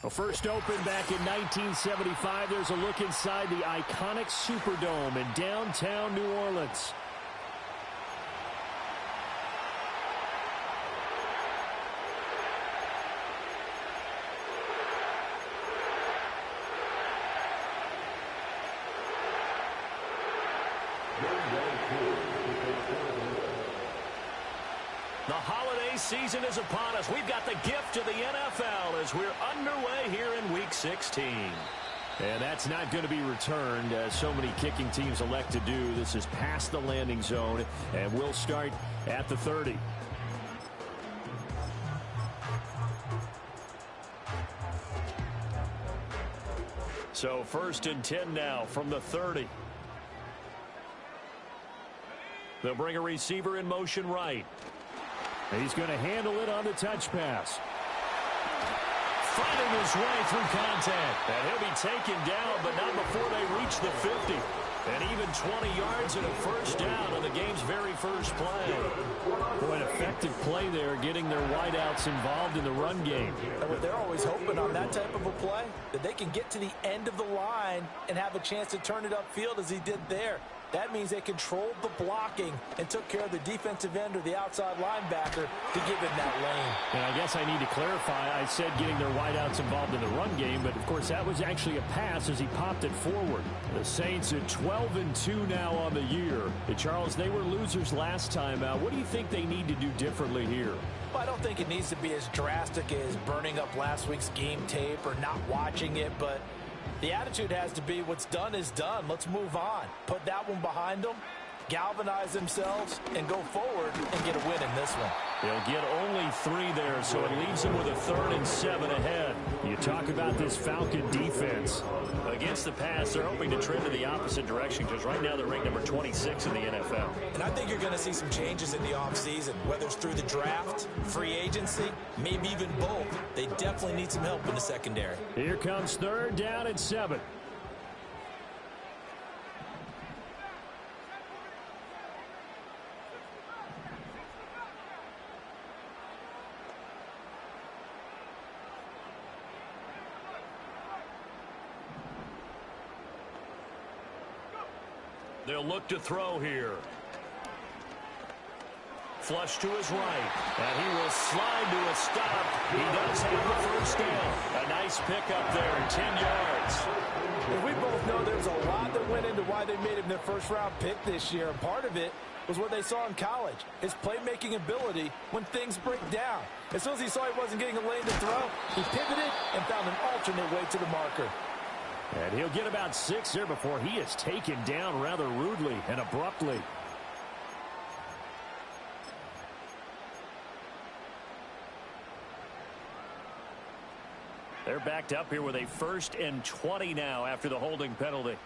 Well, first opened back in 1975. There's a look inside the iconic Superdome in downtown New Orleans. The holiday season is upon us. We've got the gift of the NFL as we're underway here in Week 16. And that's not going to be returned, as so many kicking teams elect to do. This is past the landing zone, and we'll start at the 30. So 1st and 10 now from the 30. They'll bring a receiver in motion right. And he's going to handle it on the touch pass. Finding his way through contact. And he'll be taken down, but not before they reach the 50. And even 20 yards and a first down on the game's very first play. Boy, an effective play there, getting their wideouts involved in the run game. And what they're always hoping on that type of a play, that they can get to the end of the line and have a chance to turn it upfield as he did there. That means they controlled the blocking and took care of the defensive end or the outside linebacker to give him that lane. And I guess I need to clarify. I said getting their wideouts involved in the run game, but of course that was actually a pass as he popped it forward. The Saints at 12-2 now on the year. And Charles, they were losers last time out. What do you think they need to do differently here? Well, I don't think it needs to be as drastic as burning up last week's game tape or not watching it, but the attitude has to be what's done is done. Let's move on. Put that one behind them, galvanize themselves, and go forward and get a win in this one. They'll get only 3 there, so it leaves them with a 3rd and 7 ahead. You talk about this Falcon defense. Against the pass, they're hoping to trend in the opposite direction because right now they're ranked number 26 in the NFL. And I think you're going to see some changes in the offseason, whether it's through the draft, free agency, maybe even both. They definitely need some help in the secondary. Here comes 3rd down and 7. They'll look to throw here. Flush to his right. And he will slide to a stop. He does have the first down. A nice pickup there, 10 yards. And we both know there's a lot that went into why they made him their first-round pick this year. And part of it was what they saw in college, his playmaking ability when things break down. As soon as he saw he wasn't getting a lane to throw, he pivoted and found an alternate way to the marker. And he'll get about 6 there before he is taken down rather rudely and abruptly. They're backed up here with a 1st and 20 now after the holding penalty.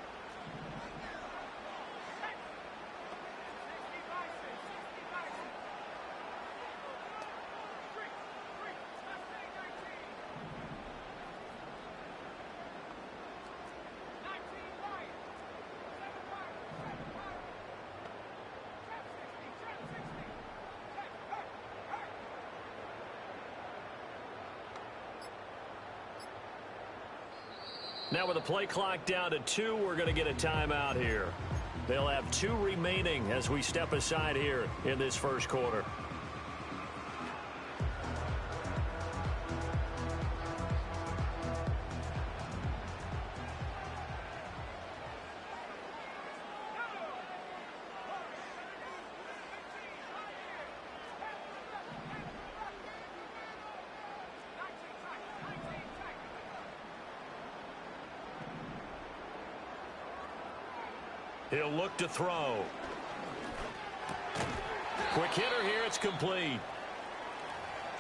Now with the play clock down to 2, we're going to get a timeout here. They'll have 2 remaining as we step aside here in this first quarter. He'll look to throw. Quick hitter here. It's complete.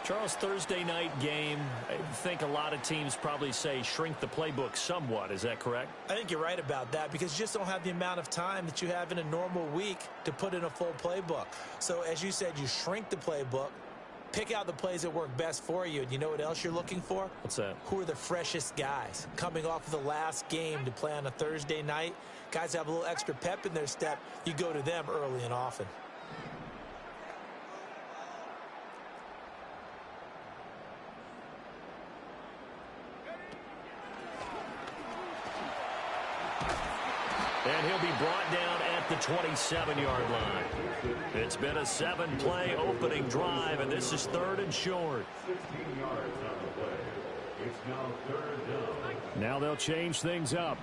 Charles, Thursday night game, I think a lot of teams probably say shrink the playbook somewhat. Is that correct? I think you're right about that because you just don't have the amount of time that you have in a normal week to put in a full playbook. So as you said, you shrink the playbook, pick out the plays that work best for you. And you know what else you're looking for? What's that? Who are the freshest guys coming off of the last game to play on a Thursday night? Guys have a little extra pep in their step. You go to them early and often. And he'll be brought down at the 27-yard line. It's been a 7-play opening drive, and this is 3rd and short. 16 yards on the play. It's now 3rd down. Now they'll change things up.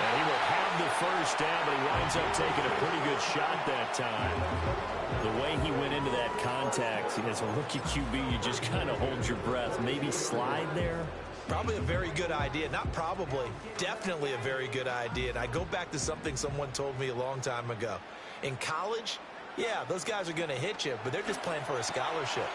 And he will have the first down, but he winds up taking a pretty good shot that time. The way he went into that contact, as a rookie QB, you just kind of hold your breath. Maybe slide there. Probably a very good idea. Not probably. Definitely a very good idea. And I go back to something someone told me a long time ago. In college, yeah, those guys are going to hit you, but they're just playing for a scholarship.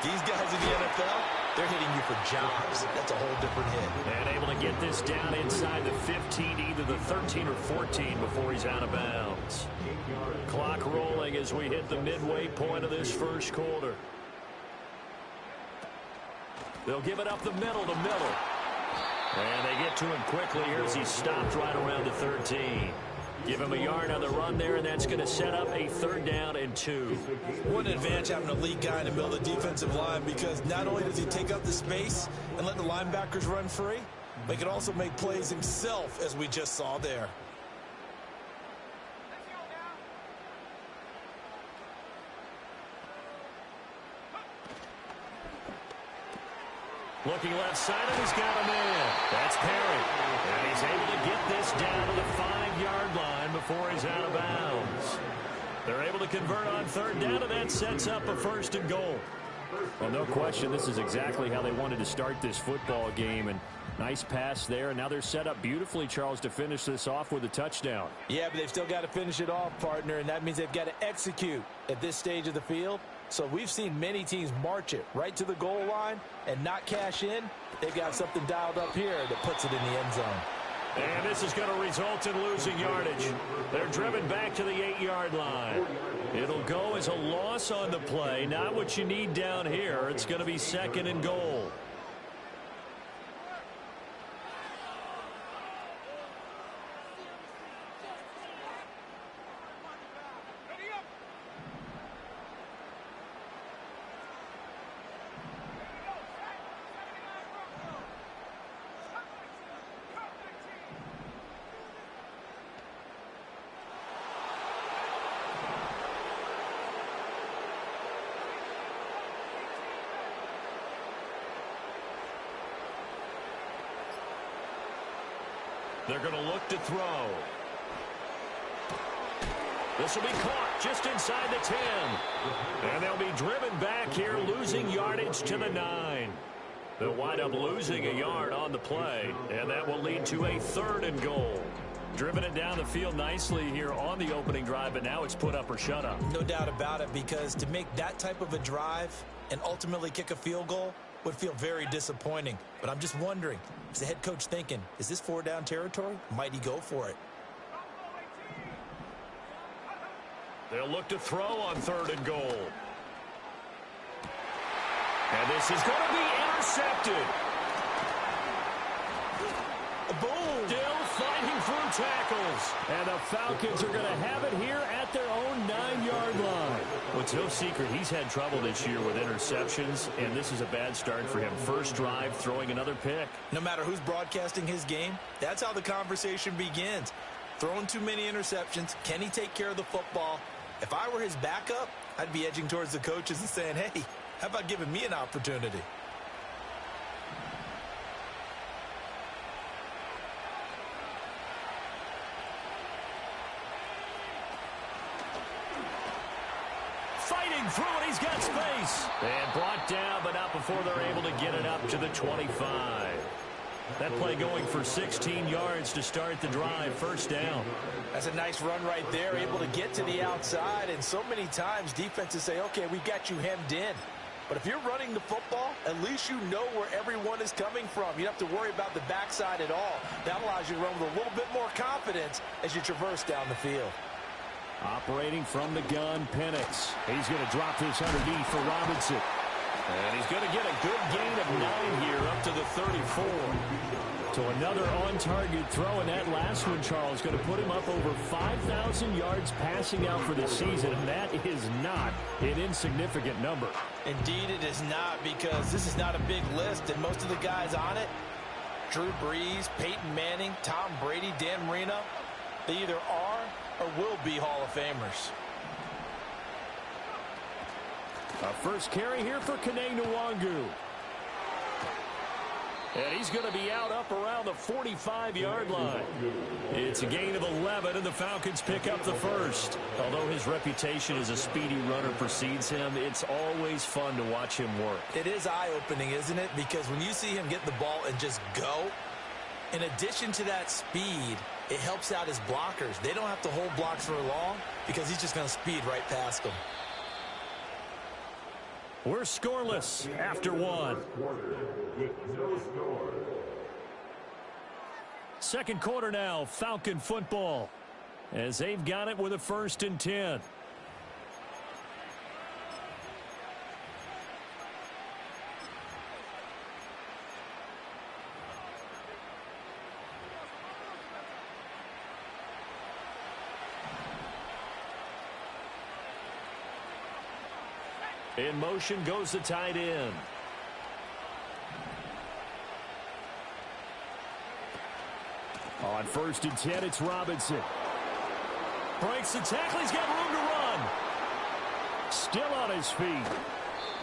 These guys in the NFL, they're hitting you for jobs. That's a whole different hit. And able to get this down inside the 15, either the 13 or 14 before he's out of bounds. Clock rolling as we hit the midway point of this first quarter. They'll give it up the middle to Miller. And they get to him quickly here as he stopped right around the 13. Give him a yard on the run there, and that's going to set up a 3rd down and 2. What an advantage having a elite guy in the middle of the defensive line, because not only does he take up the space and let the linebackers run free, but he can also make plays himself, as we just saw there. Looking left side, and he's got a man. That's Perry. And he's able to get this down to the 5-yard line before he's out of bounds. They're able to convert on 3rd down, and that sets up a 1st and goal. Well, no question, this is exactly how they wanted to start this football game. And nice pass there. And now they're set up beautifully, Charles, to finish this off with a touchdown. Yeah, but they've still got to finish it off, partner, and that means they've got to execute at this stage of the field. So we've seen many teams march it right to the goal line and not cash in. They've got something dialed up here that puts it in the end zone. And this is going to result in losing yardage. They're driven back to the 8-yard line. It'll go as a loss on the play. Not what you need down here. It's going to be 2nd and goal. They're going to look to throw. This will be caught just inside the 10. And they'll be driven back here, losing yardage to the 9. They'll wind up losing a yard on the play, and that will lead to a 3rd and goal. Driven it down the field nicely here on the opening drive, but now it's put up or shut up. No doubt about it, because to make that type of a drive and ultimately kick a field goal would feel very disappointing. But I'm just wondering, is the head coach thinking, is this 4-down territory? Might he go for it? They'll look to throw on 3rd and goal. And this is going to be intercepted. Boom! Still fighting through tackles. And the Falcons are going to have it here at their own 9-yard line. Well, it's no secret he's had trouble this year with interceptions, and this is a bad start for him. First drive, throwing another pick. No matter who's broadcasting his game, that's how the conversation begins. Throwing too many interceptions. Can he take care of the football? If I were his backup, I'd be edging towards the coaches and saying, hey, how about giving me an opportunity? Fighting through it, he's got space. And brought down, but not before they're able to get it up to the 25. That play going for 16 yards to start the drive. 1st down. That's a nice run right there, able to get to the outside. And so many times defenses say, okay, we got you hemmed in. But if you're running the football, at least you know where everyone is coming from. You don't have to worry about the backside at all. That allows you to run with a little bit more confidence as you traverse down the field. Operating from the gun, Penix. He's going to drop this underneath for Robinson. And he's going to get a good gain of 9 here up to the 34. So another on-target throw, and that last one, Charles, going to put him up over 5,000 yards passing out for the season, and that is not an insignificant number. Indeed it is not, because this is not a big list, and most of the guys on it, Drew Brees, Peyton Manning, Tom Brady, Dan Marino, they either are or will be Hall of Famers. A first carry here for Kene Nwangu. And he's going to be out up around the 45-yard line. It's a gain of 11, and the Falcons pick up the first. Although his reputation as a speedy runner precedes him, it's always fun to watch him work. It is eye-opening, isn't it? Because when you see him get the ball and just go, in addition to that speed, it helps out his blockers. They don't have to hold blocks for long because he's just going to speed right past them. We're scoreless after one. Second quarter now, Falcon football, as they've got it with a 1st and 10. In motion goes the tight end. On 1st and 10, it's Robinson. Breaks the tackle. He's got room to run. Still on his feet.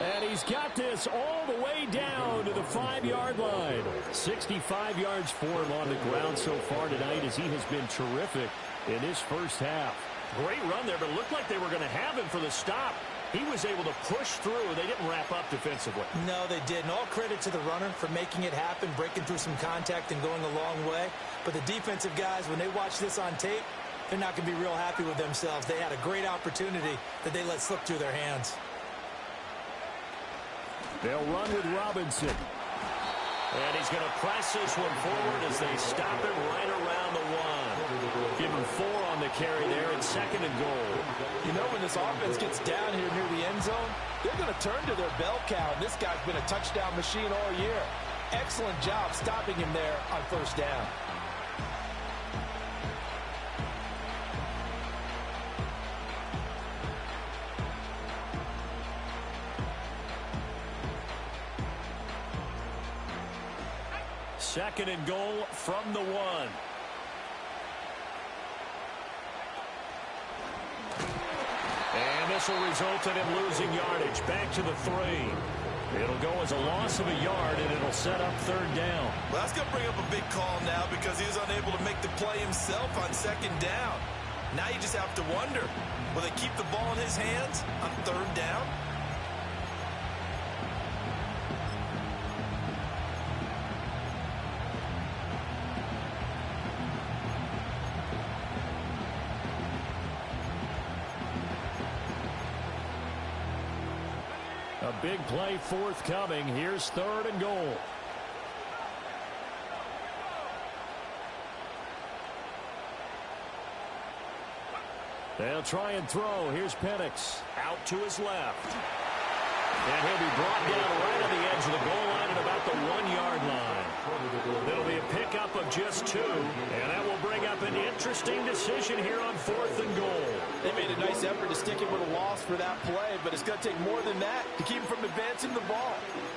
And he's got this all the way down to the 5-yard line. 65 yards for him on the ground so far tonight, as he has been terrific in his first half. Great run there, but it looked like they were going to have him for the stop. He was able to push through. They didn't wrap up defensively. No, they didn't. All credit to the runner for making it happen, breaking through some contact and going a long way. But the defensive guys, when they watch this on tape, they're not going to be real happy with themselves. They had a great opportunity that they let slip through their hands. They'll run with Robinson. And he's going to press this one forward as they stop him right around the 1. Give him 4 on the carry there, and 2nd and goal. You know, when this offense gets down here near the end zone, they're going to turn to their bell cow. And this guy's been a touchdown machine all year. Excellent job stopping him there on 1st down. Second and goal from the 1. And this will result in him losing yardage. Back to the 3. It'll go as a loss of a yard, and it'll set up 3rd down. Well, that's going to bring up a big call now because he was unable to make the play himself on 2nd down. Now you just have to wonder, will they keep the ball in his hands on 3rd down? A big play forthcoming. Here's 3rd and goal. They'll try and throw. Here's Penix out to his left. And he'll be brought down right on the edge of the goal line at about the 1-yard line. It'll be a pickup of just 2, and that will bring up an interesting decision here on 4th and goal. They made a nice effort to stick him with a loss for that play, but it's going to take more than that to keep him from advancing the ball.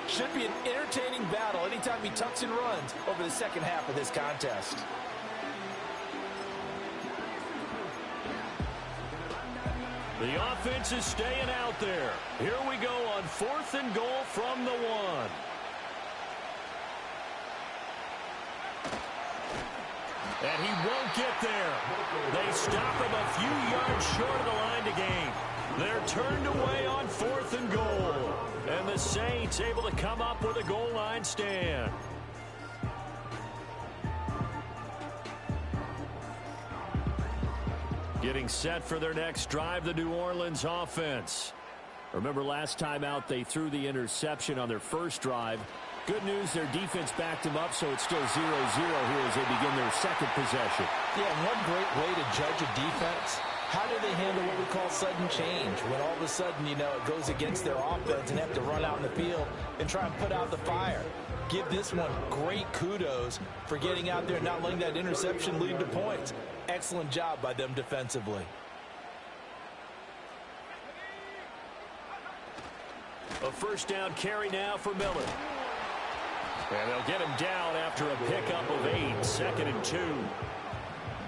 Should be an entertaining battle anytime he tucks and runs over the second half of this contest. The offense is staying out there. Here we go on 4th and goal from the 1. And he won't get there. They stop him a few yards short of the line to gain. They're turned away on 4th and goal. And the Saints able to come up with a goal line stand. Getting set for their next drive, the New Orleans offense. Remember last time out they threw the interception on their first drive. Good news, their defense backed them up, so it's still 0-0 here as they begin their second possession. Yeah, one great way to judge a defense How do they handle what we call sudden change? When all of a sudden, you know, it goes against their offense and they have to run out in the field and try and put out the fire. Give this one great kudos for getting out there and not letting that interception lead to points. Excellent job by them defensively. A first down carry now for Miller. And they'll get him down after a pickup of 8, 2nd and 2.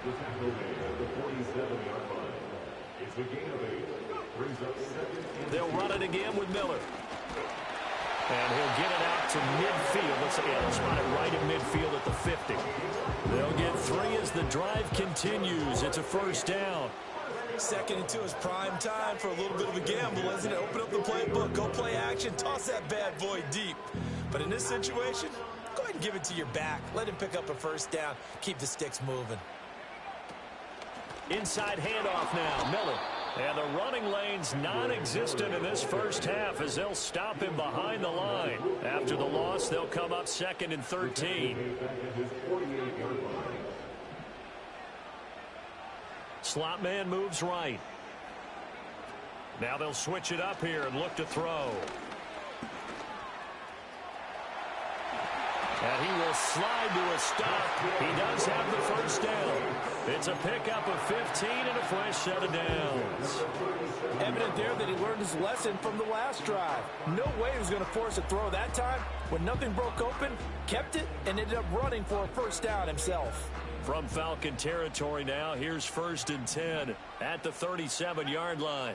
The tackle made at the 47-yard line. It's a gain of 8. Brings up 2nd. They'll run it again with Miller. And he'll get it out to midfield. Let's spot it right in midfield at the 50. They'll get 3 as the drive continues. It's a first down. 2nd and 2 is prime time for a little bit of a gamble, isn't it? Open up the playbook, go play action, toss that bad boy deep. But in this situation, go ahead and give it to your back. Let him pick up a first down. Keep the sticks moving. Inside handoff now, Miller. And the running lane's non-existent in this first half as they'll stop him behind the line. After the loss, they'll come up 2nd and 13. Slot man moves right. Now they'll switch it up here and look to throw. And he will slide to a stop. He does have the first down. It's a pickup of 15 and a fresh set of downs. Evident there that he learned his lesson from the last drive. No way he was going to force a throw that time. When nothing broke open, kept it, and ended up running for a first down himself. From Falcon territory now, here's 1st and 10 at the 37-yard line.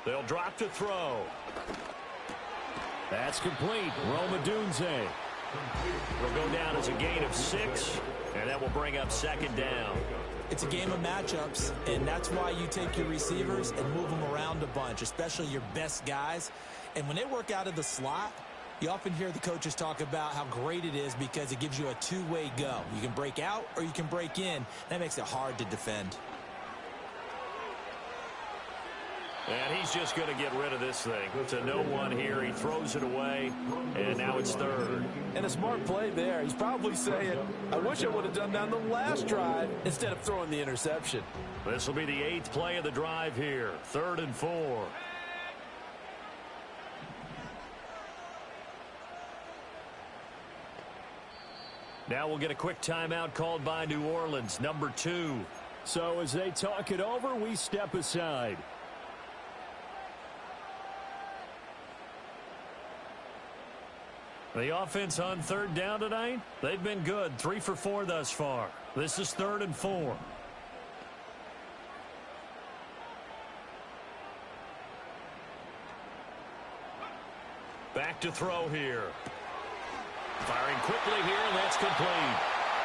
They'll drop to throw. That's complete. Roma Dunze will go down as a gain of 6, and that will bring up 2nd down. It's a game of matchups, and that's why you take your receivers and move them around a bunch, especially your best guys. And when they work out of the slot, you often hear the coaches talk about how great it is because it gives you a two-way go. You can break out or you can break in. That makes it hard to defend. And he's just going to get rid of this thing. To no one here. He throws it away, and now it's 3rd. And a smart play there. He's probably saying, I wish I would have done that on the last drive instead of throwing the interception. This will be the 8th play of the drive here. 3rd and 4. Now we'll get a quick timeout called by New Orleans, number 2. So as they talk it over, we step aside. The offense on 3rd down tonight, they've been good. 3 for 4 thus far. This is 3rd and 4. Back to throw here. Firing quickly here, and that's complete.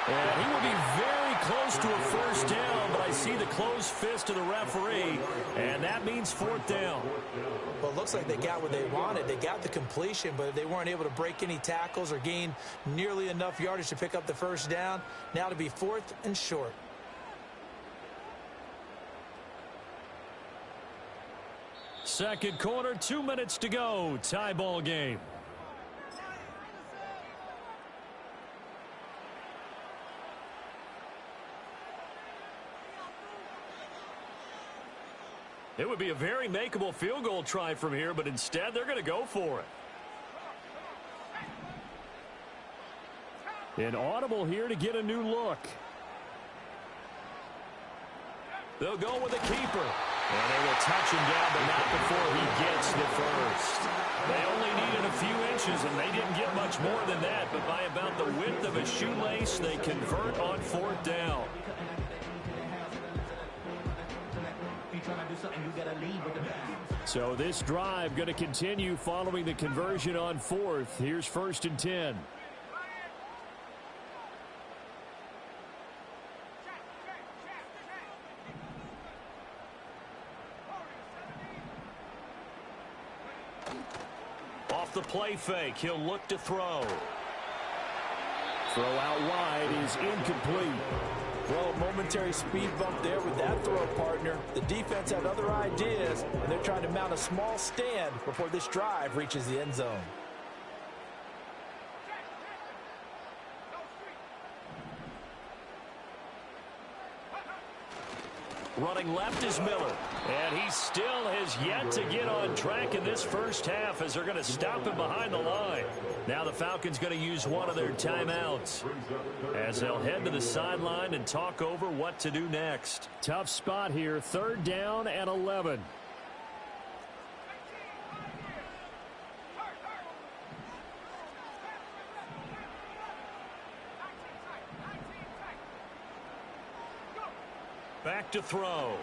And he will be very close to a first down, but I see the closed fist of the referee, and that means 4th down. Well, it looks like they got what they wanted. They got the completion, but they weren't able to break any tackles or gain nearly enough yardage to pick up the first down. Now to be 4th and short. Second quarter, 2 minutes to go. Tie ball game. It would be a very makeable field goal try from here, but instead they're going to go for it. An audible here to get a new look. They'll go with the keeper. And they will touch him down, but not before he gets the first. They only needed a few inches, and they didn't get much more than that, but by about the width of a shoelace, they convert on 4th down. So this drive going to continue following the conversion on 4th. Here's 1st and 10. Off the play fake, he'll look to throw. Throw out wide is incomplete. Well, a momentary speed bump there with that throw, partner. The defense had other ideas, and they're trying to mount a small stand before this drive reaches the end zone. Running left is Miller. And he still has yet to get on track in this first half as they're going to stop him behind the line. Now the Falcons going to use one of their timeouts as they'll head to the sideline and talk over what to do next. Tough spot here. 3rd down and 11. Back to throw.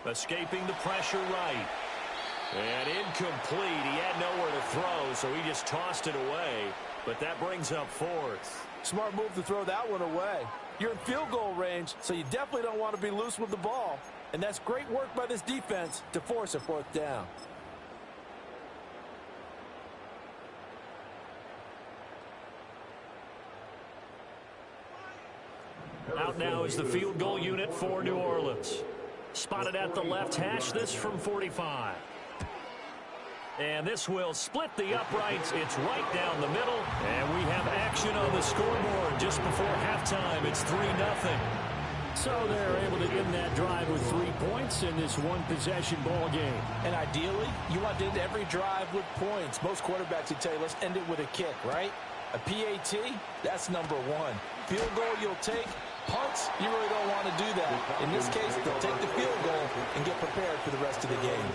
Escaping the pressure right. And incomplete. He had nowhere to throw, so he just tossed it away. But that brings up 4th. Smart move to throw that one away. You're in field goal range, so you definitely don't want to be loose with the ball. And that's great work by this defense to force a 4th down. Out now is the field goal unit for New Orleans. Spotted at the left hash, this from 45. And this will split the uprights. It's right down the middle. And we have action on the scoreboard just before halftime. It's 3-0. So they're able to end that drive with 3 points in this one-possession ball game. And ideally, you want to end every drive with points. Most quarterbacks would tell you, let's end it with a kick, right? A PAT, that's number 1. Field goal you'll take. Punts, you really don't want to do that. In this case, they'll take the field goal and get prepared for the rest of the game.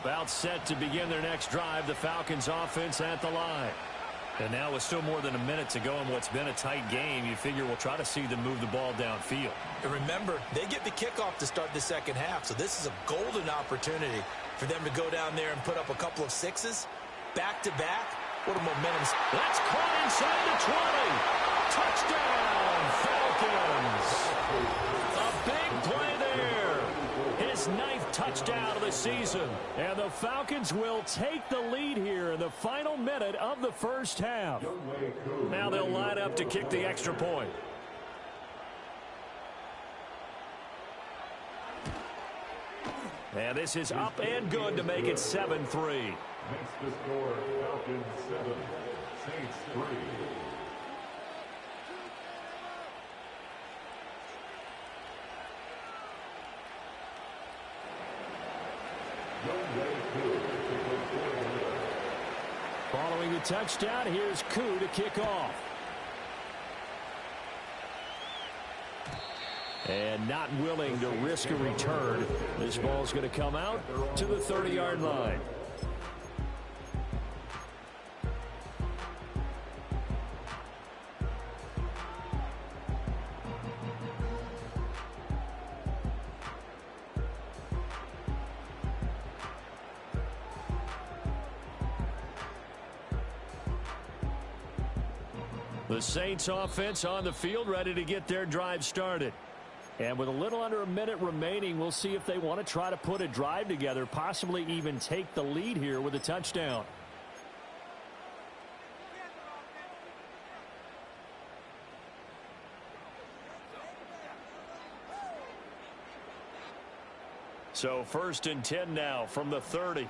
About set to begin their next drive, the Falcons offense at the line. And now with still more than a minute to go in what's been a tight game, you figure we'll try to see them move the ball downfield. And remember, they get the kickoff to start the second half, so this is a golden opportunity for them to go down there and put up a couple of 6s. Back-to-back, what a momentum. That's caught inside the 20. Touchdown, Falcons. A big play there. His 9th touchdown of the season. And the Falcons will take the lead here in the final minute of the first half. Now they'll line up to kick the extra point. And this is up and good to make it 7-3. Makes the score Falcons 7, Saints 3. Following the touchdown, here's Koo to kick off. And not willing to risk a return. This ball's going to come out to the 30-yard line. The Saints offense on the field ready to get their drive started. And with a little under a minute remaining, we'll see if they want to try to put a drive together, possibly even take the lead here with a touchdown. So 1st and 10 now from the 30.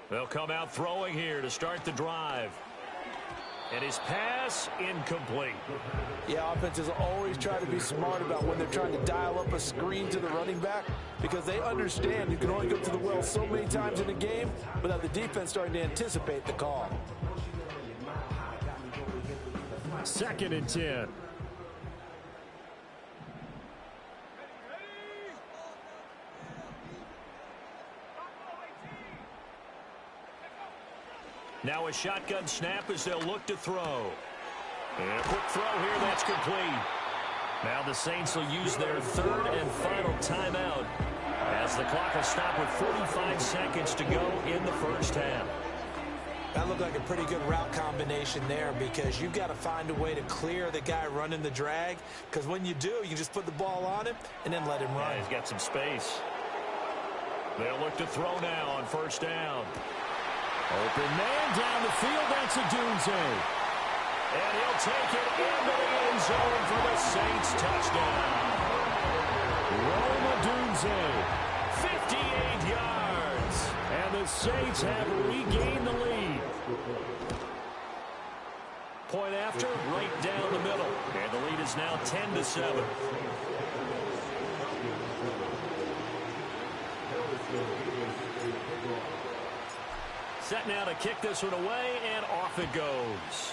They'll come out throwing here to start the drive. And his pass incomplete. Yeah, offenses always try to be smart about when they're trying to dial up a screen to the running back because they understand you can only go to the well so many times in a game without the defense starting to anticipate the call. 2nd and 10. Now a shotgun snap as they'll look to throw. And a quick throw here, that's complete. Now the Saints will use their 3rd and final timeout as the clock will stop with 45 seconds to go in the first half. That looked like a pretty good route combination there because you've got to find a way to clear the guy running the drag, because when you do, you just put the ball on him and then let him run. Yeah, he's got some space. They'll look to throw now on first down. Open man down the field. That's Odunze. And he'll take it into the end zone for the Saints touchdown. Rome Odunze, 58 yards. And the Saints have regained the lead. Point after, right down the middle. And the lead is now 10-7. Set now to kick this one away, and off it goes.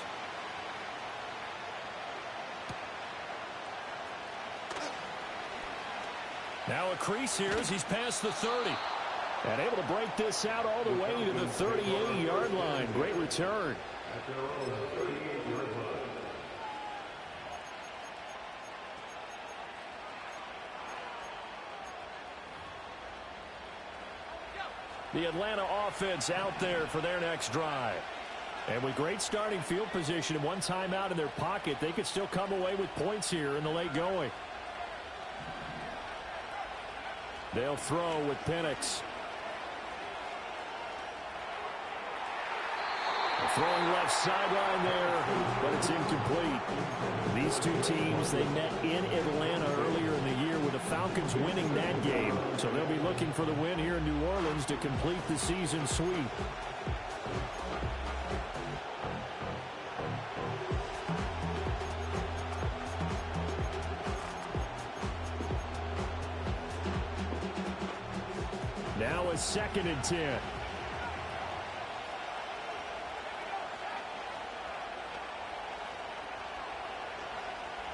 Now a crease here as he's past the 30. And able to break this out all the way to the 38-yard line. Great return. The Atlanta offense out there for their next drive. And with great starting field position and one timeout in their pocket, they could still come away with points here in the late going. They'll throw with Penix. Throwing left sideline there, but it's incomplete. These two teams, they met in Atlanta earlier in the year with the Falcons winning that game. So they'll be looking for the win here in New Orleans to complete the season sweep. Now a 2nd and 10.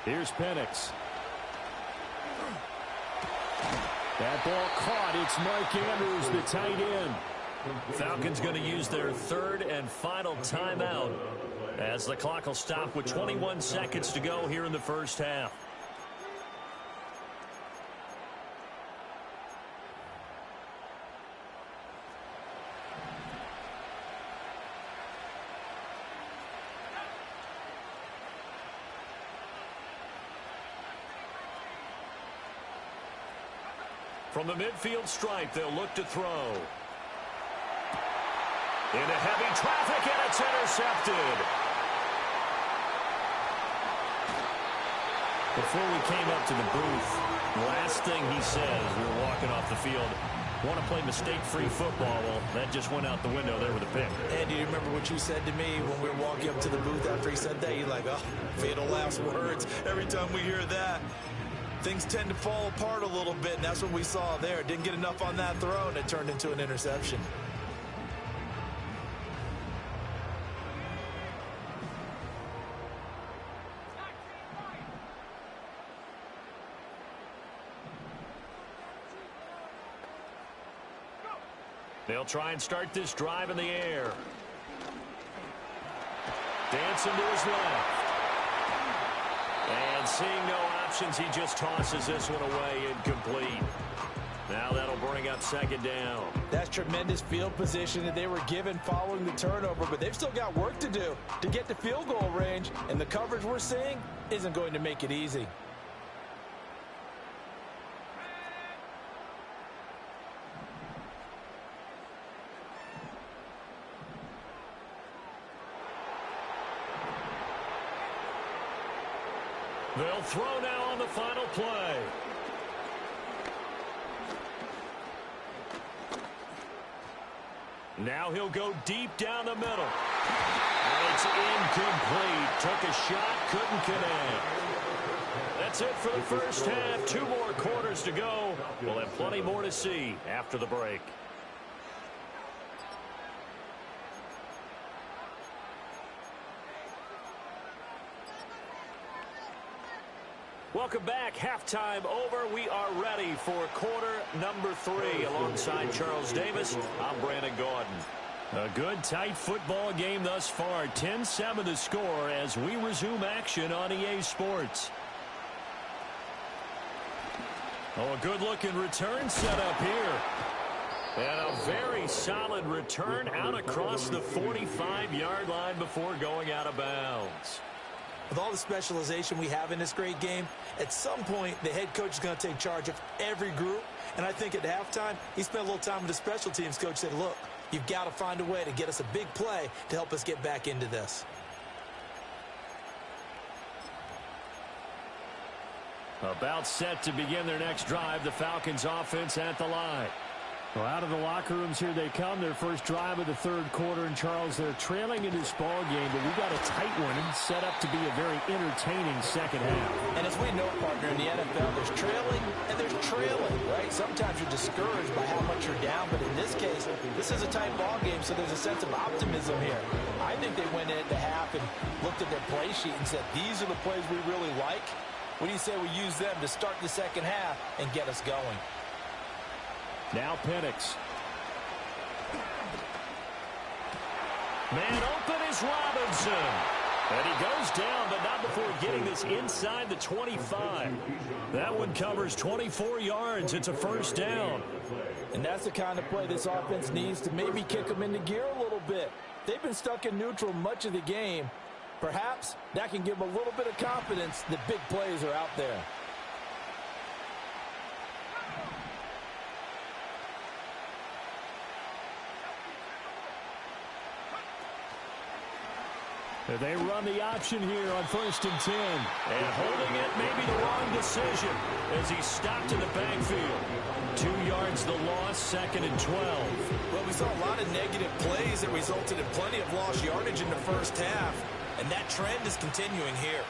Here's Penix. That ball caught. It's Mark Andrews, the tight end. Falcons going to use their 3rd and final timeout as the clock will stop with 21 seconds to go here in the first half. From the midfield stripe, they'll look to throw. Into heavy traffic, and it's intercepted. Before we came up to the booth, last thing he said as we were walking off the field, want to play mistake-free football. Well, that just went out the window there with a pick. And do you remember what you said to me when we were walking up to the booth after he said that? You're like, oh, fatal last words. Every time we hear that, things tend to fall apart a little bit, and that's what we saw there. Didn't get enough on that throw, and it turned into an interception. They'll try and start this drive in the air. Dancing to his left. And seeing no options, he just tosses this one away, incomplete. Now that'll bring up 2nd down. That's tremendous field position that they were given following the turnover, but they've still got work to do to get to field goal range, and the coverage we're seeing isn't going to make it easy. They'll throw now on the final play. Now he'll go deep down the middle. And it's incomplete. Took a shot, couldn't connect. That's it for the first half. 2 more quarters to go. We'll have plenty more to see after the break. Welcome back. Halftime over. We are ready for quarter number 3. Alongside Charles Davis, I'm Brandon Gordon. A good, tight football game thus far. 10-7 the score as we resume action on EA Sports. Oh, a good-looking return set up here. And a very solid return out across the 45-yard line before going out of bounds. With all the specialization we have in this great game, at some point the head coach is going to take charge of every group. And I think at halftime, he spent a little time with the special teams coach, said, look, you've got to find a way to get us a big play to help us get back into this. About set to begin their next drive, the Falcons offense at the line. Well, out of the locker rooms here they come. Their first drive of the third quarter. And, Charles, they're trailing in this ball game, but we've got a tight one set up to be a very entertaining second half. And as we know, partner, in the NFL, there's trailing and there's trailing, right? Sometimes you're discouraged by how much you're down, but in this case, this is a tight ball game, so there's a sense of optimism here. I think they went into half and looked at their play sheet and said, these are the plays we really like. What do you say we use them to start the second half and get us going? Now Penix. Man open is Robinson. And he goes down, but not before getting this inside the 25. That one covers 24 yards. It's a first down. And that's the kind of play this offense needs to maybe kick them into gear a little bit. They've been stuck in neutral much of the game. Perhaps that can give them a little bit of confidence that big plays are out there. They run the option here on 1st and 10. And holding it may be the wrong decision as he stopped in the backfield. 2 yards the loss, 2nd and 12. Well, we saw a lot of negative plays that resulted in plenty of lost yardage in the first half. And that trend is continuing here.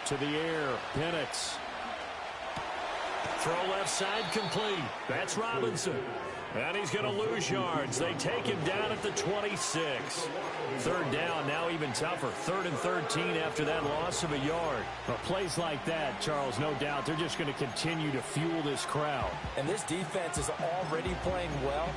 To the air, Penix. Throw left side complete. That's Robinson. And he's going to lose yards. They take him down at the 26. Third down, now even tougher. 3rd and 13 after that loss of a yard. But plays like that, Charles, no doubt, they're just going to continue to fuel this crowd. And this defense is already playing well,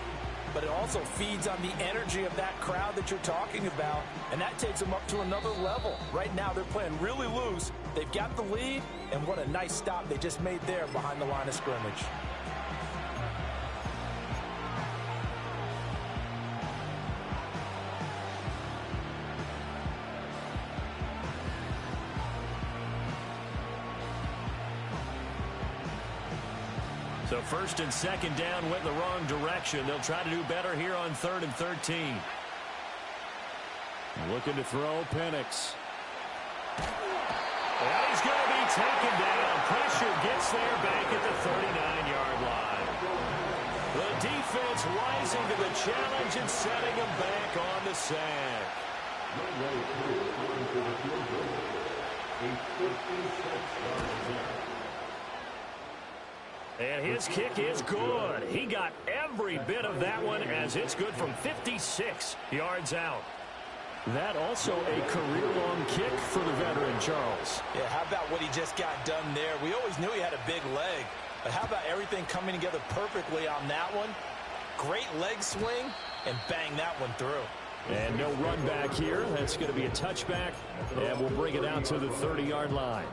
but it also feeds on the energy of that crowd that you're talking about, and that takes them up to another level. Right now, they're playing really loose. They've got the lead, and what a nice stop they just made there behind the line of scrimmage. So 1st and 2nd down went the wrong direction. They'll try to do better here on 3rd and 13. Looking to throw, Penix. And he's going to be taken down. Pressure gets there back at the 39-yard line. The defense rising to the challenge and setting him back on the sack. And his kick is good. He got every bit of that one as it's good from 56 yards out. That also a career-long kick for the veteran, Charles. Yeah, how about what he just got done there? We always knew he had a big leg, but how about everything coming together perfectly on that one? Great leg swing, and bang that one through. And no run back here. That's going to be a touchback, and we'll bring it out to the 30-yard line.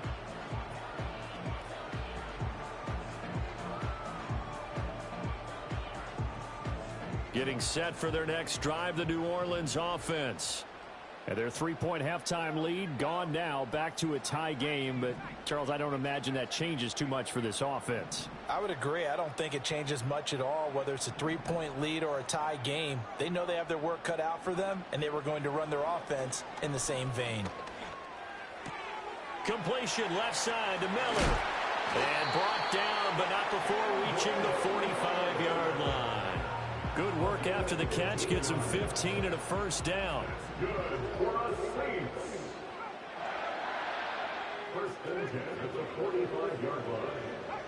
Getting set for their next drive, the New Orleans offense. And their 3-point halftime lead gone now, back to a tie game. But, Charles, I don't imagine that changes too much for this offense. I would agree. I don't think it changes much at all, whether it's a 3-point lead or a tie game. They know they have their work cut out for them, and they were going to run their offense in the same vein. Completion left side to Miller. And brought down, but not before reaching the 45-yard line. Good work after the catch. Gets him 15 and a first down. Good for a Saints. 1st and 10 at the 45-yard line.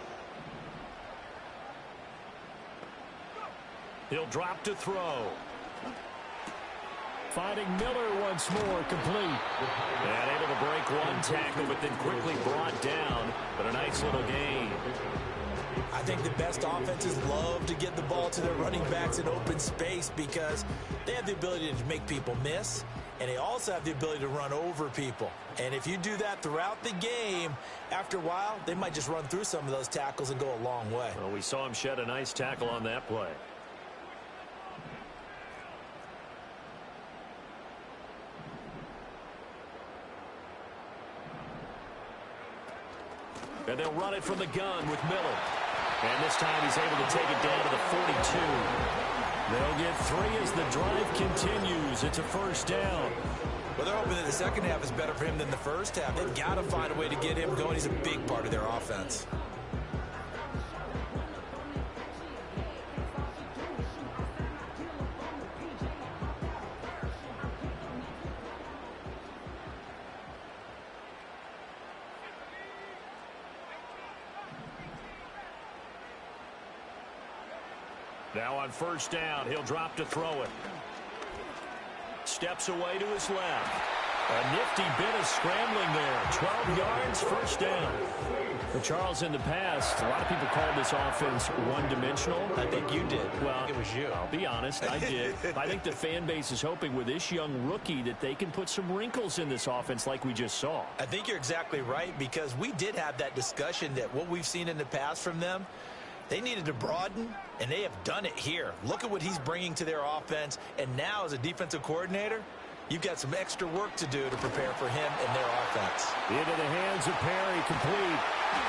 He'll drop to throw. Finding Miller once more, complete. And able to break one tackle, but then quickly brought down. But a nice little gain. I think the best offenses love to get the ball to their running backs in open space because they have the ability to make people miss, and they also have the ability to run over people. And if you do that throughout the game, after a while, they might just run through some of those tackles and go a long way. Well, we saw him shed a nice tackle on that play. And they'll run it from the gun with Miller. And this time he's able to take it down to the 42. They'll get 3 as the drive continues. It's a first down. Well, they're hoping that the second half is better for him than the first half. They've got to find a way to get him going. He's a big part of their offense. Now on first down, he'll drop to throw it. Steps away to his left. A nifty bit of scrambling there. 12 yards, first down. For Charles, in the past, a lot of people called this offense one-dimensional. I think you did. Well, I think it was you. I'll be honest, I did. I think the fan base is hoping with this young rookie that they can put some wrinkles in this offense like we just saw. I think you're exactly right, because we did have that discussion that what we've seen in the past from them, they needed to broaden, and they have done it here. Look at what he's bringing to their offense, and now as a defensive coordinator, you've got some extra work to do to prepare for him and their offense. Into the hands of Perry, complete.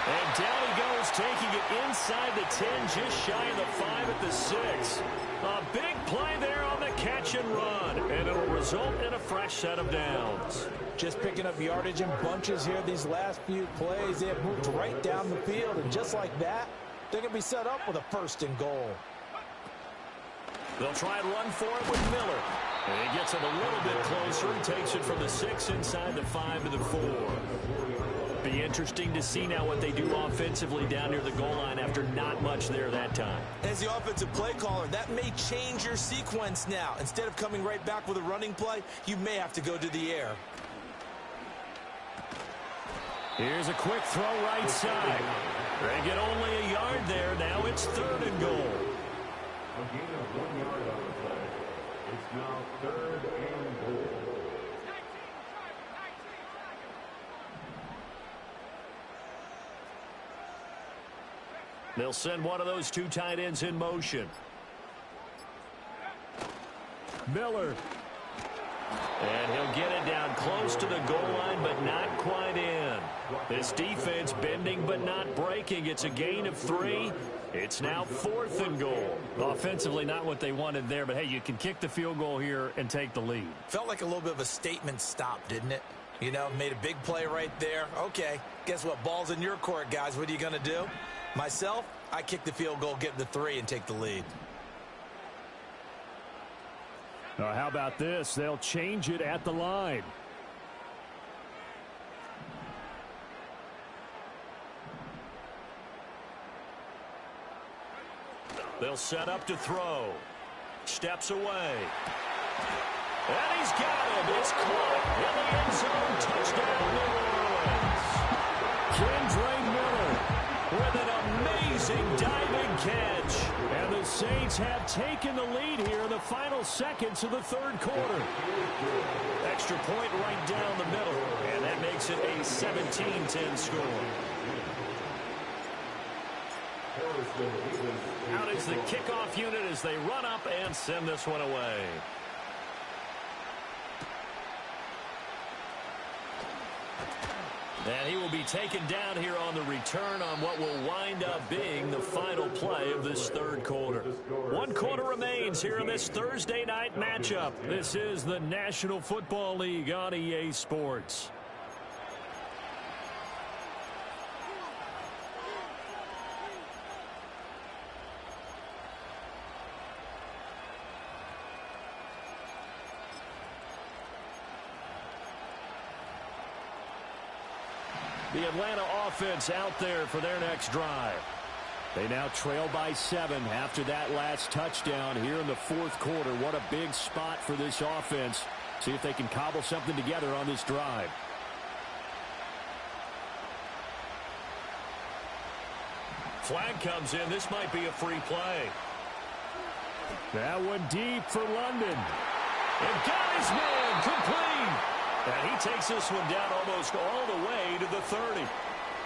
And down he goes, taking it inside the 10, just shy of the 5 at the 6. A big play there on the catch and run, and it'll result in a fresh set of downs. Just picking up yardage in bunches here these last few plays. They have moved right down the field, and just like that, they're going to be set up with a first and goal. They'll try and run for it with Miller. And he gets it a little bit closer and takes it from the 6 inside the 5 to the 4. Be interesting to see now what they do offensively down near the goal line after not much there that time. As the offensive play caller, that may change your sequence now. Instead of coming right back with a running play, you may have to go to the air. Here's a quick throw right side. They get only a yard there. Now it's 3rd and goal. A gain of 1 yard on the play. It's now 3rd and goal. They'll send one of those 2 tight ends in motion. Miller. And he'll get it down close to the goal line, but not quite in. This defense bending but not breaking. It's a gain of 3. It's now 4th and goal. Offensively, not what they wanted there, but hey, you can kick the field goal here and take the lead. Felt like a little bit of a statement stop, didn't it? You know, made a big play right there. Okay, guess what? Ball's in your court, guys. What are you going to do? Myself, I kick the field goal, get the 3, and take the lead. How about this? They'll change it at the line. They'll set up to throw. Steps away. And he's got him. It's caught in the end zone. Touchdown, New Orleans. Kendre Miller with an amazing diving catch. And the Saints have taken the lead here in the final seconds of the 3rd quarter. Extra point right down the middle. And that makes it a 17-10 score. Out is the kickoff unit as they run up and send this one away. And he will be taken down here on the return on what will wind up being the final play of this 3rd quarter. 1 quarter remains here in this Thursday night matchup. This is the National Football League on EA Sports. The Atlanta offense out there for their next drive. They now trail by 7 after that last touchdown here in the 4th quarter. What a big spot for this offense. See if they can cobble something together on this drive. Flag comes in. This might be a free play. That one deep for London. And got his man complete. And he takes this one down almost all the way to the 30.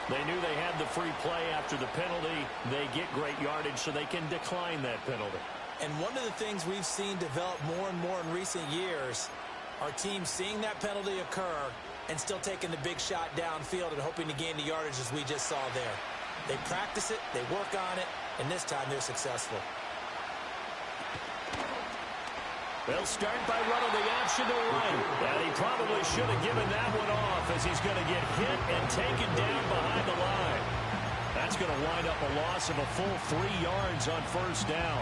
They knew they had the free play after the penalty. They get great yardage, so they can decline that penalty. And one of the things we've seen develop more and more in recent years are teams seeing that penalty occur and still taking the big shot downfield and hoping to gain the yardage as we just saw there. They practice it, they work on it, and this time they're successful. They'll start by running the option to the right. And he probably should have given that one off as he's going to get hit and taken down behind the line. That's going to wind up a loss of a full 3 yards on first down.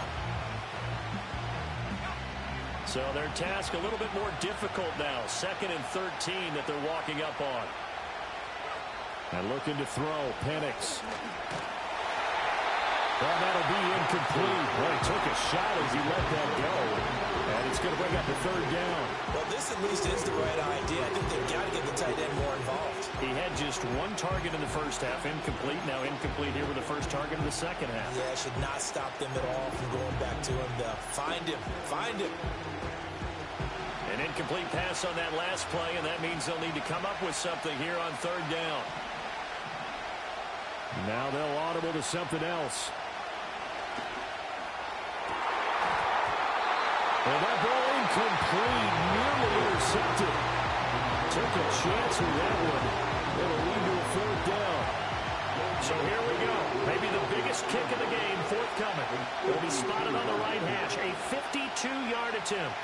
So their task a little bit more difficult now. 2nd and 13 that they're walking up on. And looking to throw, Penix. Well, that'll be incomplete. Well, he took a shot as he let that go. And it's going to bring up a 3rd down. Well, this at least is the right idea. I think they've got to get the tight end more involved. He had just 1 target in the first half, incomplete. Now incomplete here with the first target in the second half. Yeah, should not stop them at all from going back to him. Find him. Find him. An incomplete pass on that last play, and that means they'll need to come up with something here on 3rd down. Now they'll audible to something else. And that ball incomplete, nearly intercepted. Took a chance with that one. It'll lead to a 4th down. So here we go. Maybe the biggest kick of the game forthcoming. Will be spotted on the right hash. A 52-yard attempt.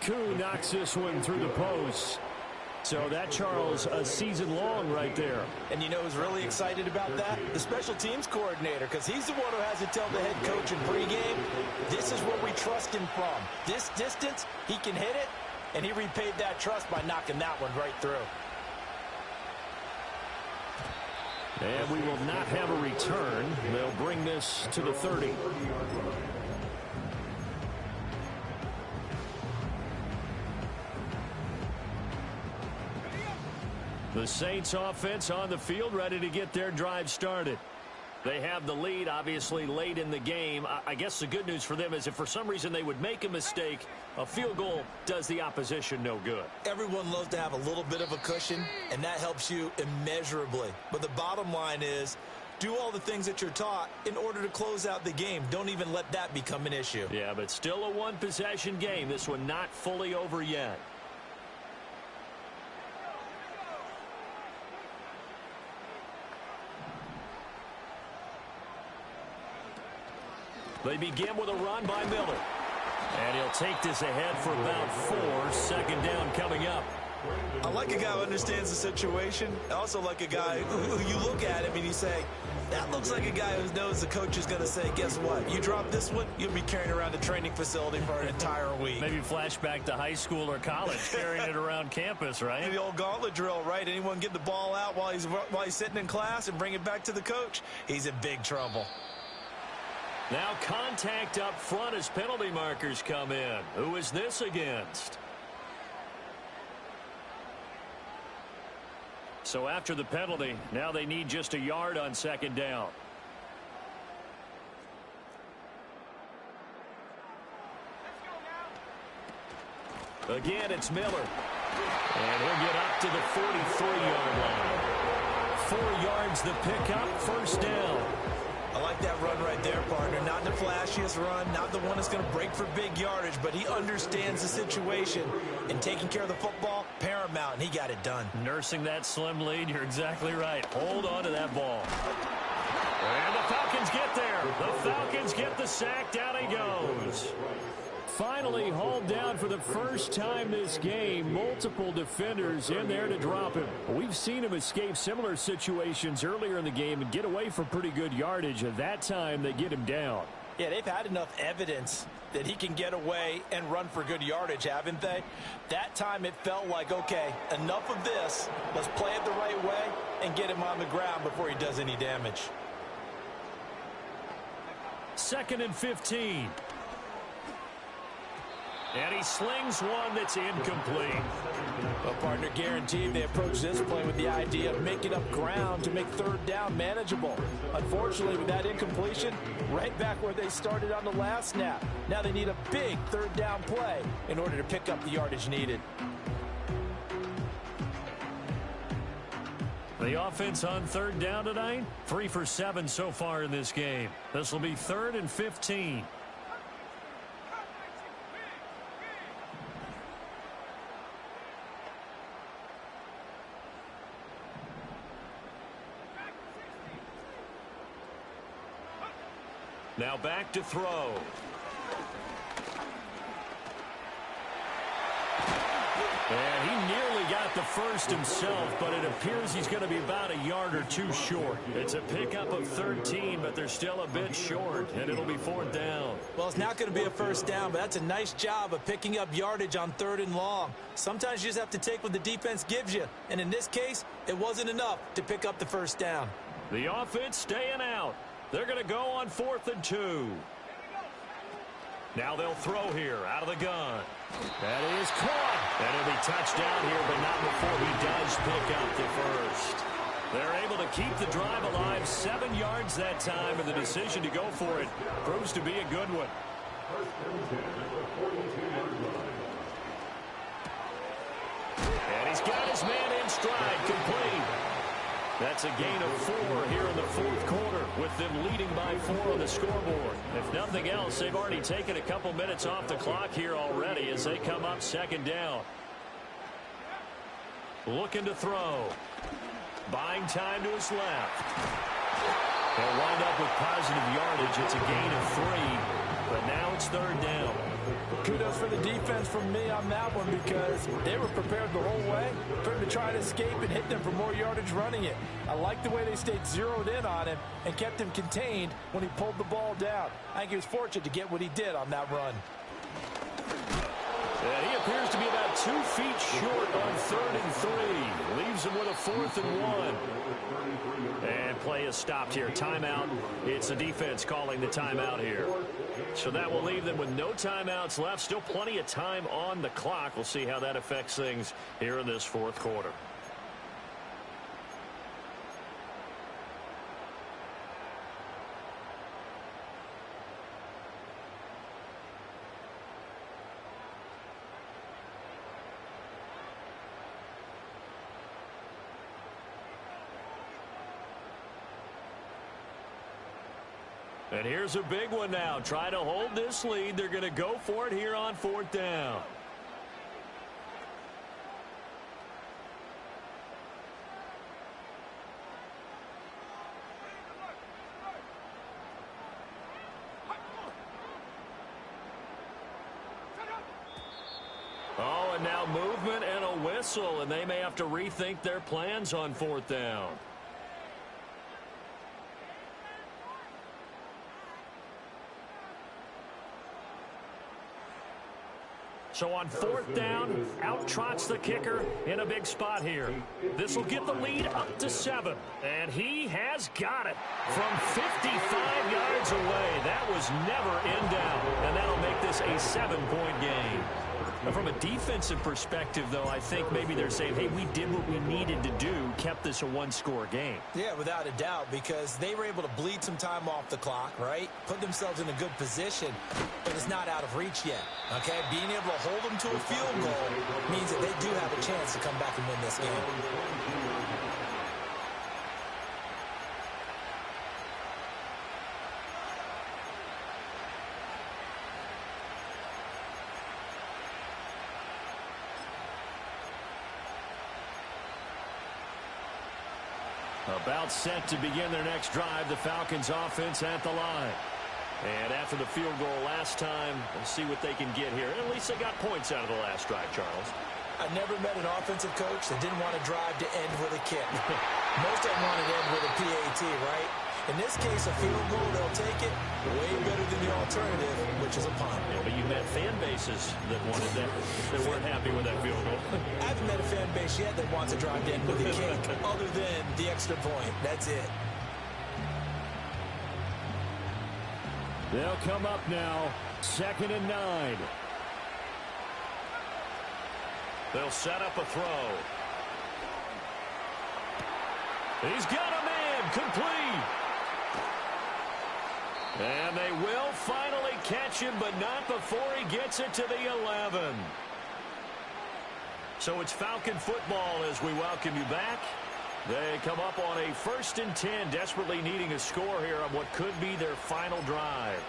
Koo knocks this one through the post. So that, Charles, a season long right there. And you know who's really excited about that? The special teams coordinator, because he's the one who has to tell the head coach in pregame, this is where we trust him from. This distance, he can hit it, and he repaid that trust by knocking that one right through. And we will not have a return. They'll bring this to the 30. The Saints offense on the field, ready to get their drive started. They have the lead, obviously, late in the game. I guess the good news for them is if for some reason they would make a mistake, a field goal does the opposition no good. Everyone loves to have a little bit of a cushion, and that helps you immeasurably. But the bottom line is, do all the things that you're taught in order to close out the game. Don't even let that become an issue. Yeah, but still a one-possession game. This one not fully over yet. They begin with a run by Miller. And he'll take this ahead for about 4. 2nd down coming up. I like a guy who understands the situation. I also like a guy who you look at him and you say, that looks like a guy who knows the coach is going to say, guess what? You drop this one, you'll be carrying around the training facility for an entire week. Maybe flashback to high school or college, carrying it around campus, right? The old gauntlet drill, right? Anyone get the ball out while he's sitting in class and bring it back to the coach? He's in big trouble. Now contact up front as penalty markers come in. Who is this against? So after the penalty, now they need just a yard on 2nd down. Again, it's Miller. And he'll get up to the 43-yard line. 4 yards the pickup, 1st down. I like that run right there, partner. Not the flashiest run, not the one that's going to break for big yardage, but he understands the situation, and taking care of the football, paramount, and he got it done. Nursing that slim lead, you're exactly right. Hold on to that ball. And the Falcons get there. The Falcons get the sack. Down he goes. Finally hauled down for the first time this game. Multiple defenders in there to drop him. We've seen him escape similar situations earlier in the game and get away from pretty good yardage. At that time, they get him down. Yeah, they've had enough evidence that he can get away and run for good yardage, haven't they? That time it felt like, okay, enough of this. Let's play it the right way and get him on the ground before he does any damage. 2nd and 15. And he slings one that's incomplete. Well, partner, guaranteed they approach this play with the idea of making up ground to make third down manageable. Unfortunately, with that incompletion, right back where they started on the last snap. Now they need a big third down play in order to pick up the yardage needed. The offense on third down tonight, 3 for 7 so far in this game. This will be 3rd and 15. Now back to throw. And he nearly got the first himself, but it appears he's going to be about a yard or two short. It's a pickup of 13, but they're still a bit short, and it'll be 4th down. Well, it's not going to be a first down, but that's a nice job of picking up yardage on 3rd and long. Sometimes you just have to take what the defense gives you, and in this case, it wasn't enough to pick up the first down. The offense staying out. They're going to go on 4th and 2. Now they'll throw here out of the gun. That is caught. And it'll be touchdown here, but not before he does pick up the first. They're able to keep the drive alive, 7 yards that time, and the decision to go for it proves to be a good one. And he's got his man in stride, complete. That's a gain of 4 here in the 4th quarter, with them leading by 4 on the scoreboard. If nothing else, they've already taken a couple minutes off the clock here already as they come up 2nd down. Looking to throw. Buying time to his left. They'll wind up with positive yardage. It's a gain of 3, but now it's 3rd down. Kudos for the defense from me on that one because they were prepared the whole way for him to try to escape and hit them for more yardage running it. I like the way they stayed zeroed in on him and kept him contained when he pulled the ball down. I think he was fortunate to get what he did on that run. And he appears to be about 2 feet short on 3rd and 3. Leaves him with a 4th and 1. And play is stopped here. Timeout. It's the defense calling the timeout here. So that will leave them with no timeouts left. Still plenty of time on the clock. We'll see how that affects things here in this 4th quarter. And here's a big one now. Try to hold this lead. They're going to go for it here on 4th down. Oh, and now movement and a whistle, and they may have to rethink their plans on 4th down. So on 4th down, out trots the kicker in a big spot here. This will get the lead up to 7. And he has got it from 55 yards away. That was never in doubt. And that'll make this a 7-point game. From a defensive perspective, though, I think maybe they're saying, hey, we did what we needed to do, kept this a 1-score game. Yeah, without a doubt, because they were able to bleed some time off the clock, right? Put themselves in a good position, but it's not out of reach yet, okay? Being able to hold them to a field goal means that they do have a chance to come back and win this game. About set to begin their next drive, the Falcons offense at the line. And after the field goal last time, we'll see what they can get here. At least they got points out of the last drive, Charles. I never met an offensive coach that didn't want to drive to end with a kick. Most of them want to end with a PAT, right? In this case, a field goal, they'll take it way better than the alternative, which is a punt. Yeah, but you met fan bases that wanted that, that weren't happy with that field goal. I haven't met a fan base yet that wants to drive to end with a kick, other than the extra point. That's it. They'll come up now, 2nd and 9. They'll set up a throw. He's got a man, complete. And they will finally catch him, but not before he gets it to the 11. So it's Falcon football as we welcome you back. They come up on a 1st and 10, desperately needing a score here on what could be their final drive.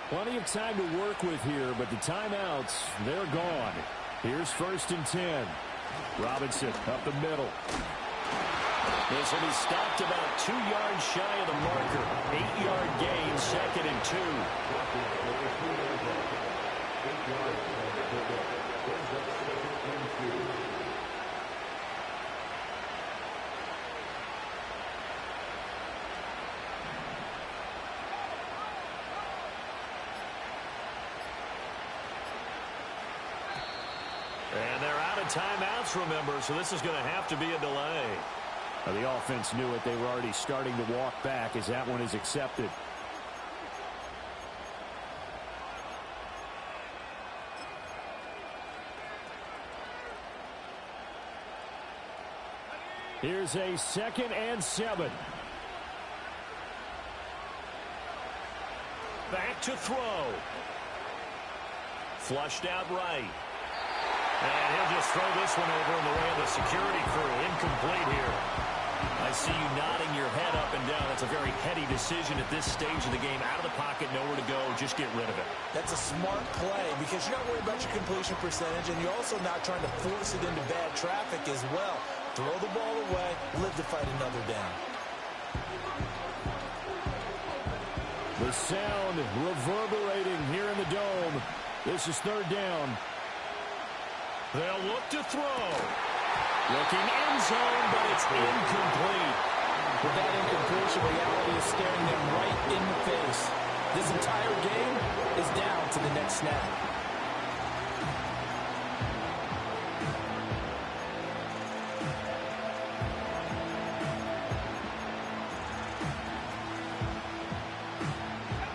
Plenty of time to work with here, but the timeouts, they're gone. Here's 1st and 10. Robinson up the middle. This will be stopped about 2 yards shy of the marker. 8-yard gain, 2nd and 2. And they're out of timeouts, remember, so this is going to have to be a delay. The offense knew it. They were already starting to walk back as that one is accepted. Here's a 2nd and 7. Back to throw. Flushed out right. And he'll just throw this one over in the way of the security crew. Incomplete here. I see you nodding your head up and down. That's a very heady decision at this stage of the game. Out of the pocket, nowhere to go. Just get rid of it. That's a smart play because you're not worried about your completion percentage, and you're also not trying to force it into bad traffic as well. Throw the ball away, live to fight another down. The sound reverberating here in the dome. This is 3rd down. They'll look to throw. Looking end zone, but it's incomplete. With that incompletion, reality is staring them right in the face. This entire game is down to the next snap.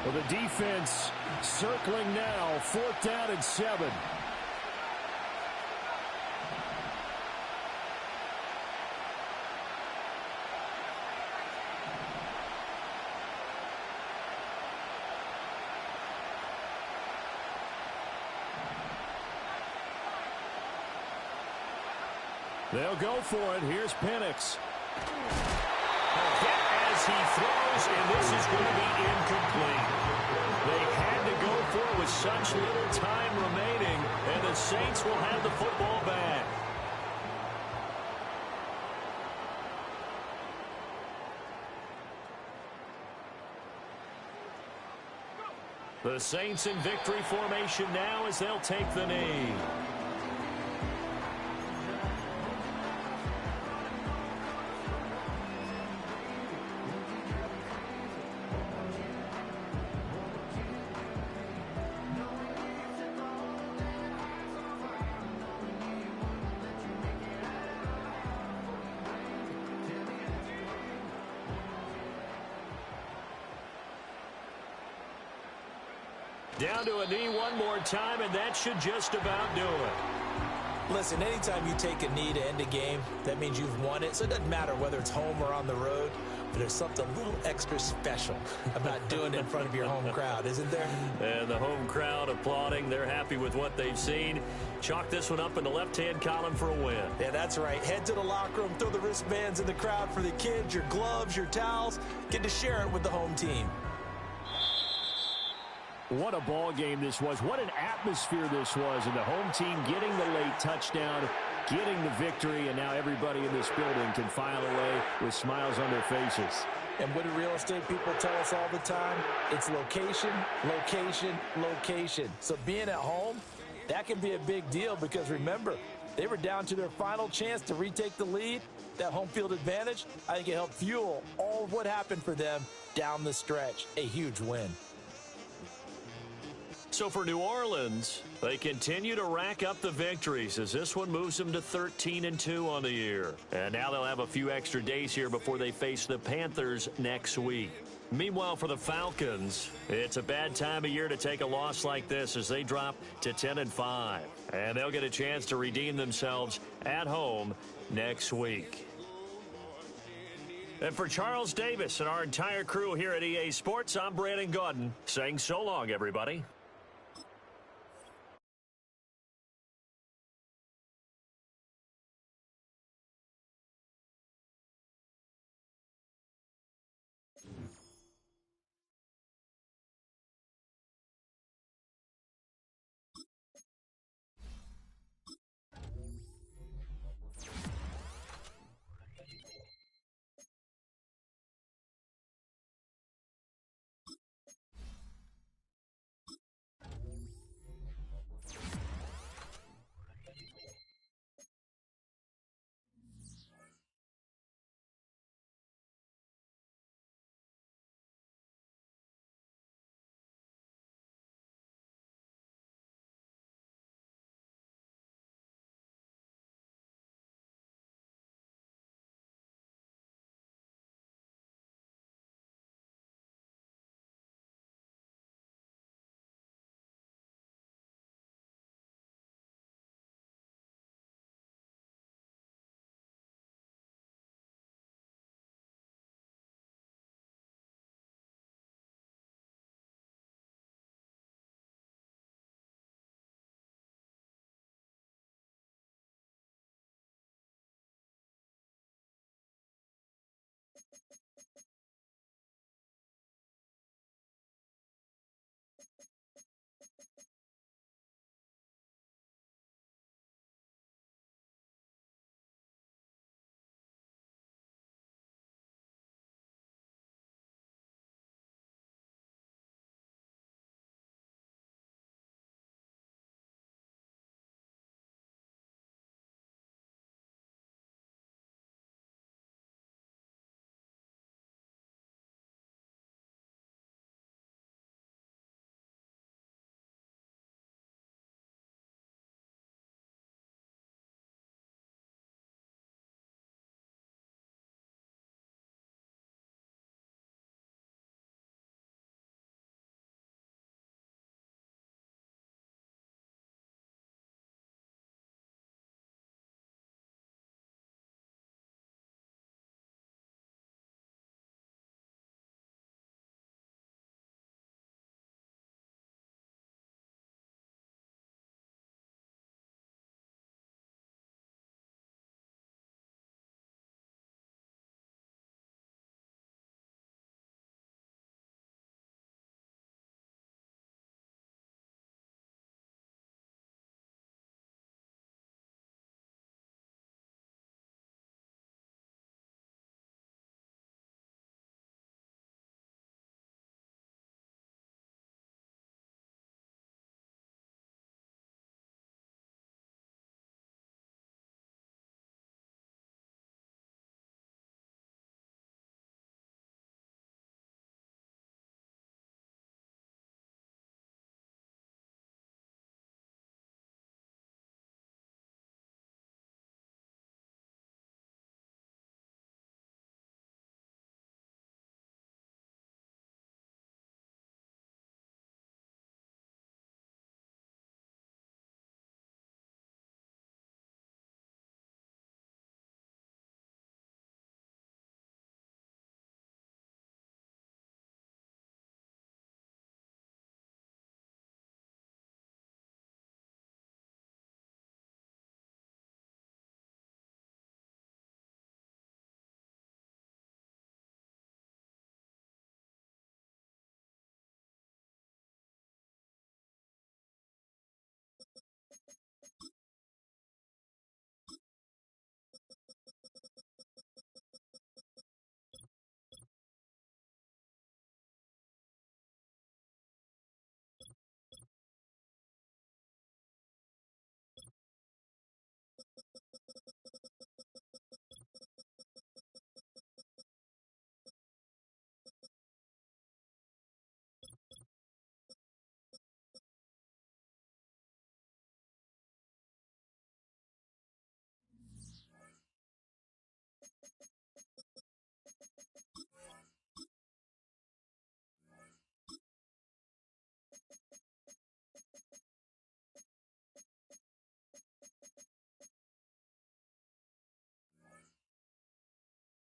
Well, the defense circling now. 4th down and 7. They'll go for it. Here's Penix. As he throws, and this is going to be incomplete. They had to go for it with such little time remaining, and the Saints will have the football back. The Saints in victory formation now as they'll take the knee. Down to a knee one more time, and that should just about do it. Listen, anytime you take a knee to end a game, that means you've won it. So it doesn't matter whether it's home or on the road, but there's something a little extra special about doing it in front of your home crowd, isn't there? And the home crowd applauding. They're happy with what they've seen. Chalk this one up in the left-hand column for a win. Yeah, that's right. Head to the locker room, throw the wristbands in the crowd for the kids, your gloves, your towels. Get to share it with the home team. What a ball game this was. What an atmosphere this was. And the home team getting the late touchdown, getting the victory, and now everybody in this building can file away with smiles on their faces. And what do real estate people tell us all the time? It's location, location, location. So being at home, that can be a big deal because remember, they were down to their final chance to retake the lead. That home field advantage, I think it helped fuel all of what happened for them down the stretch. A huge win. So for New Orleans, they continue to rack up the victories as this one moves them to 13-2 on the year. And now they'll have a few extra days here before they face the Panthers next week. Meanwhile, for the Falcons, it's a bad time of year to take a loss like this as they drop to 10-5. And they'll get a chance to redeem themselves at home next week. And for Charles Davis and our entire crew here at EA Sports, I'm Brandon Gaudin saying so long, everybody.